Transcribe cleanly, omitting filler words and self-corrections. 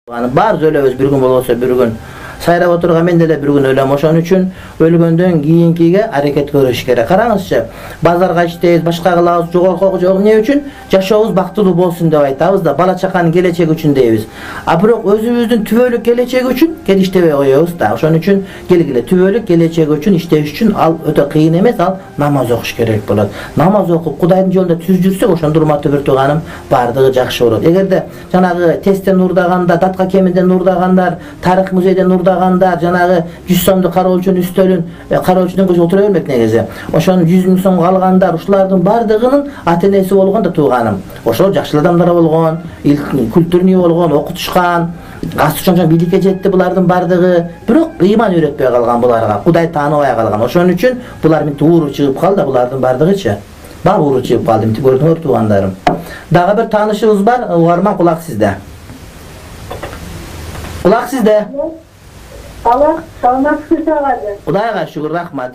Bar ölebez bir gün bolsa bir gün. Sayrap oturgan men de bir gün ölem. Oşon үчүн ölgöndөн kийинкиге аракет көрүш керек. Караңызчы, базарга иштейбиз, башка кылабыз, жогорку эмне үчүн? Жашообуз бактылуу болсун деп айтабыз да, бала чаканын келечеги үчүн дейбиз. А бирок өзүбүздүн түбөлүк келечеги үчүн кет иштебей коебуз да. Ошон үчүн келгиле түбөлүк келечеги үчүн иштеш үчүн ал өтө кыйын эмес, ал намаз окуш керек болот. Намаз окуп Кудайдын жолунда түз жүрсөк, ошондо урматтуу бир тууганым, бардыгы жакшы болот. Эгерде жанагы тесттен урдаганда, датка кеминден урдагандар, тарых музейден урдагандар, жанагы 100 сомду кароочунун үстөлүн, кароочунун көзү отура бермек негизи. Ошонун 100 000 сомго алгандар, ушулардын бардыгынын ата-энеси болгон да тууганым. Ошол жакшы адамдар болгон, культурный болгон, окутушкан, асты чоң бийликке жетти булардын бардыгы. Бирок ыйман үйрөтпөй калган буларга, Кудай тааныбай калган. Ошон үчүн булар мынтип ууру чыгып калды, булардын бардыгычы. Бар ууру чыгып калды, мынтип көрдүңөр туугандарым. Дагы бир таанышыбыз бар, угарман, кулак сизде. Кулак сизде. Allah salmak kısagadı. Kudayga şükür, rahmat.